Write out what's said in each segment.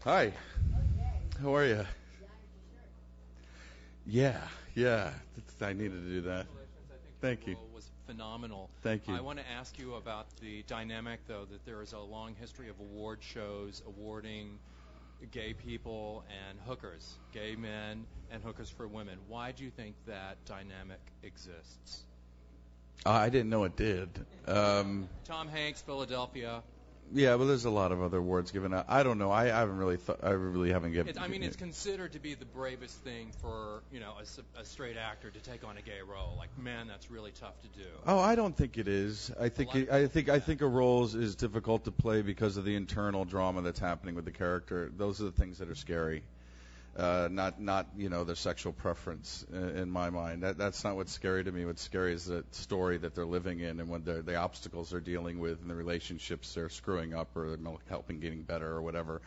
Hi. How are you? Yeah, yeah. I needed to do that. Congratulations. I think Thank your you. role was phenomenal. Thank you. I want to ask you about the dynamic, though, that there is a long history of award shows awarding gay people and hookers, gay men and hookers for women. Why do you think that dynamic exists? I didn't know it did. Tom Hanks, Philadelphia. Yeah, well, there's a lot of other awards given out. I don't know. I haven't really thought. I really haven't given. It's considered to be the bravest thing for a straight actor to take on a gay role. Like, man, that's really tough to do. Oh, I don't think it is. I think a role is difficult to play because of the internal drama that's happening with the character. Those are the things that are scary. Not their sexual preference in my mind. That's not what's scary to me. What's scary is the story that they're living in and the obstacles they're dealing with and the relationships they're screwing up or helping getting better or whatever.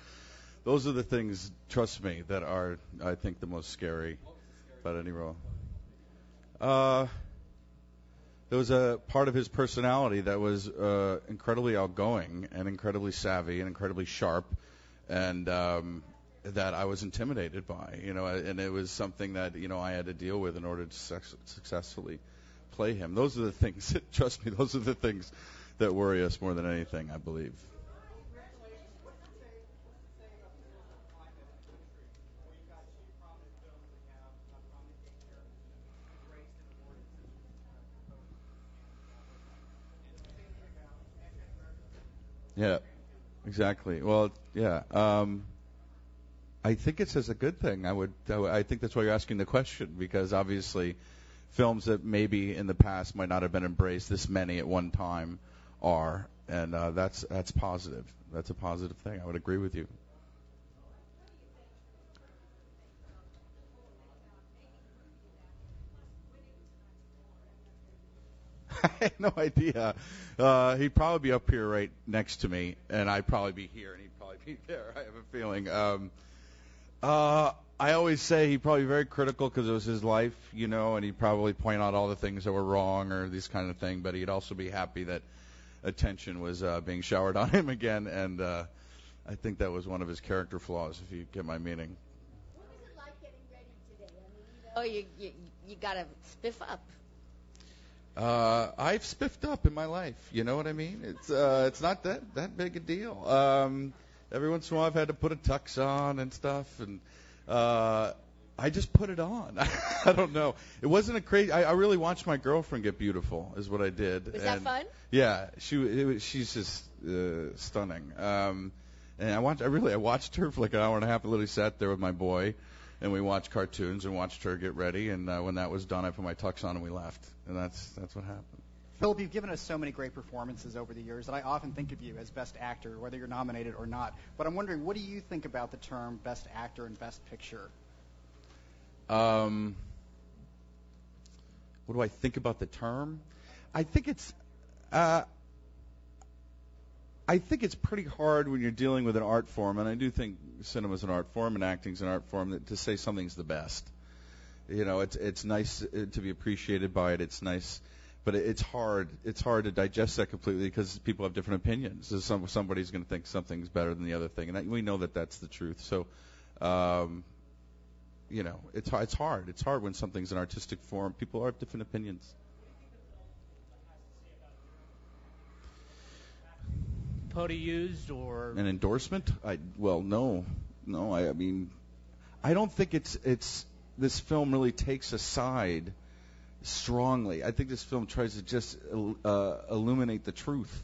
Those are the things, trust me, that are, I think, the most scary about any role. There was a part of his personality that was incredibly outgoing and incredibly savvy and incredibly sharp, and that I was intimidated by, and it was something that, I had to deal with in order to successfully play him. Those are the things, trust me, those are the things that worry us more than anything, I believe. Yeah, exactly. Well, yeah. I think it's as a good thing. I think that's why you're asking the question, because obviously films that maybe in the past might not have been embraced, this many at one time are, and that's positive. That's a positive thing. I would agree with you. I had no idea. He'd probably be up here right next to me, and I'd probably be here, and he'd probably be there. I have a feeling. I always say he'd probably be very critical because it was his life, and he'd probably point out all the things that were wrong or these kind of thing. But he'd also be happy that attention was being showered on him again, and I think that was one of his character flaws, if you get my meaning. What was it like getting ready today? You got to spiff up. I've spiffed up in my life. You know what I mean? It's not that big a deal. Every once in a while, I've had to put a tux on and stuff, and I just put it on. I don't know. It wasn't a crazy. I really watched my girlfriend get beautiful, is what I did. Was that fun? Yeah, she's just stunning. And I watched her for like an hour and a half. I literally sat there with my boy, and we watched cartoons and watched her get ready. And when that was done, I put my tux on and we left. And that's what happened. Philip, you've given us so many great performances over the years that I often think of you as Best Actor, whether you're nominated or not. But I'm wondering, what do you think about the term Best Actor and Best Picture? What do I think about the term? I think it's pretty hard when you're dealing with an art form, and I do think cinema's an art form and acting's an art form, to say something's the best. It's nice to be appreciated by it. It's nice. But it's hard. It's hard to digest that completely because people have different opinions. So somebody's going to think something's better than the other thing, and we know that that's the truth. So, it's hard. It's hard when something's an artistic form. People have different opinions. Capote used or An endorsement? No. I mean, I don't think it's this film really takes a side strongly. I think this film tries to just illuminate the truth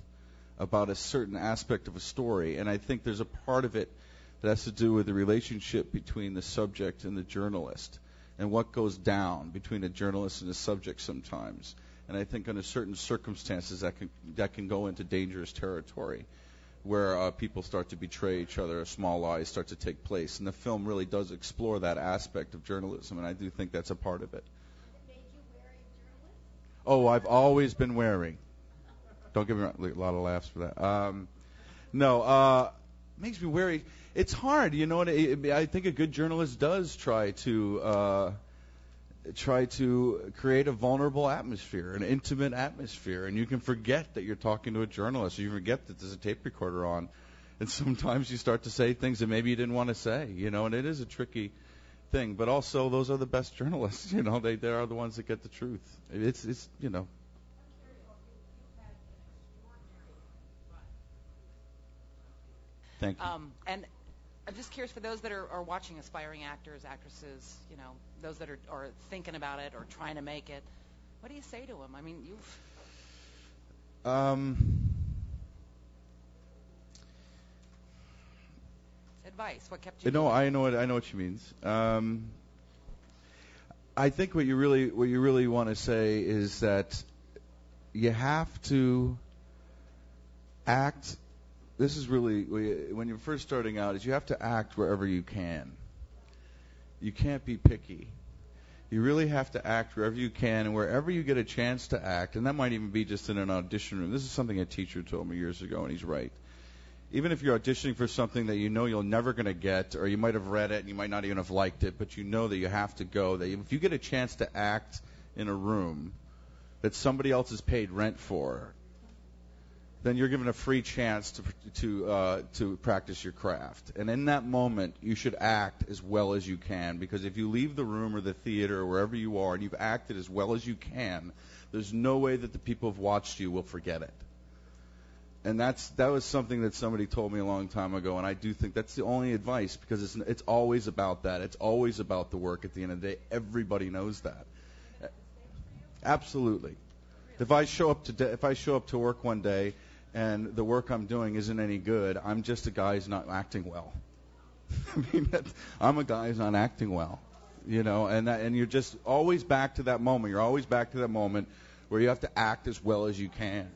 about a certain aspect of a story, and I think there's a part of it that has to do with the relationship between the subject and the journalist, and what goes down between a journalist and a subject sometimes. And I think under certain circumstances that can go into dangerous territory, where people start to betray each other, small lies start to take place, and the film really does explore that aspect of journalism, and I do think that's a part of it. Oh, I've always been wearing. Don't give me a lot of laughs for that. Makes me wary. It's hard, I think a good journalist does try to create a vulnerable atmosphere, an intimate atmosphere, and you can forget that you're talking to a journalist. You forget that there's a tape recorder on, And sometimes you start to say things that maybe you didn't want to say, and it is a tricky thing. But also, those are the best journalists, they are the ones that get the truth. It's. Thank you. And I'm just curious, for those that are watching, aspiring actors, actresses, those that are thinking about it or trying to make it, what do you say to them? I mean, advice. What kept you? I know what she means. I think what you really want to say is that you have to act. This is really, when you're first starting out, is you have to act wherever you can. You can't be picky. You really have to act wherever you can, and wherever you get a chance to act, and that might even be just in an audition room. This is something a teacher told me years ago, and he's right. Even if you're auditioning for something that you're never going to get, or you might have read it and you might not even have liked it, but you know that you have to go, that if you get a chance to act in a room that somebody else has paid rent for, then you're given a free chance to practice your craft. And in that moment, you should act as well as you can, because if you leave the room or the theater or wherever you are and you've acted as well as you can, there's no way that the people who've watched you will forget it. And that was something that somebody told me a long time ago, and I do think that's the only advice, because it's always about that. It's always about the work at the end of the day. Everybody knows that. Absolutely. If I show up to work one day and the work I'm doing isn't any good, I'm just a guy who's not acting well. I'm a guy who's not acting well, and you're just always back to that moment. You're always back to that moment where you have to act as well as you can.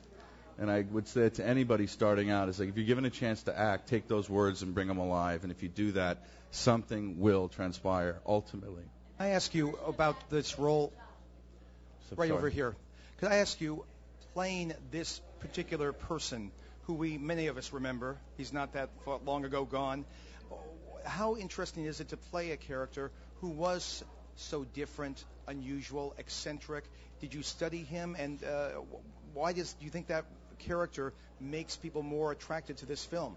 And I would say to anybody starting out, is like, if you're given a chance to act, take those words and bring them alive. And if you do that, something will transpire ultimately. I ask you about this role over here. Could I ask you, playing this particular person who many of us remember, he's not that long ago gone, how interesting is it to play a character who was so different, unusual, eccentric? Did you study him, and why do you think that character makes people more attracted to this film?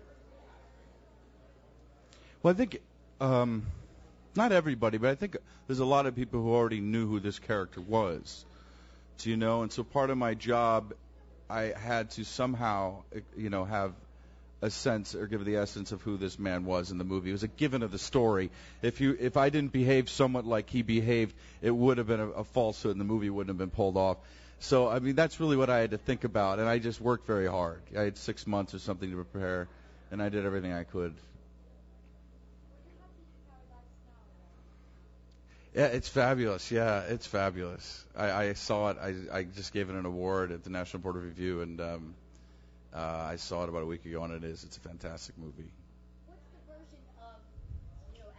Well, I think not everybody, but I think there's a lot of people who already knew who this character was. And so part of my job, I had to somehow, have a sense or give the essence of who this man was in the movie. It was a given of the story. If I didn't behave somewhat like he behaved, it would have been a falsehood, and the movie wouldn't have been pulled off. So, that's really what I had to think about, and I just worked very hard. I had 6 months or something to prepare, and I did everything I could. Yeah, it's fabulous. Yeah, it's fabulous. I saw it. I just gave it an award at the National Board of Review, and I saw it about a week ago, and it's a fantastic movie. What's the version of,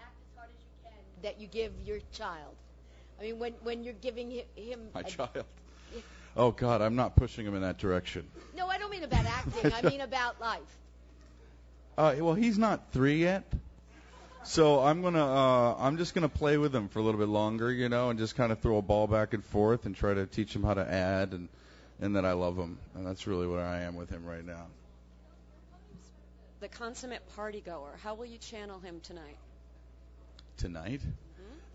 act as hard as you can that you give your child? I mean, when you're giving him my child. Oh God, I'm not pushing him in that direction. No, I don't mean about acting. I mean about life. Well, he's not 3 yet. So I'm just gonna play with him for a little bit longer, and just kind of throw a ball back and forth and try to teach him how to add and that I love him, and that's really where I am with him right now. The consummate party goer. How will you channel him tonight? Tonight?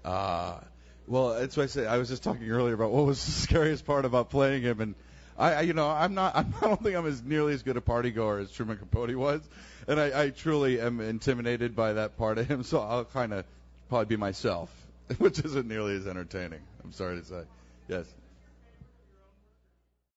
Mm-hmm. Well, that's what I said. I was just talking earlier about what was the scariest part about playing him, and I don't think I'm nearly as good a party goer as Truman Capote was, and I truly am intimidated by that part of him. So I'll kind of probably be myself, which isn't nearly as entertaining. I'm sorry to say. Yes.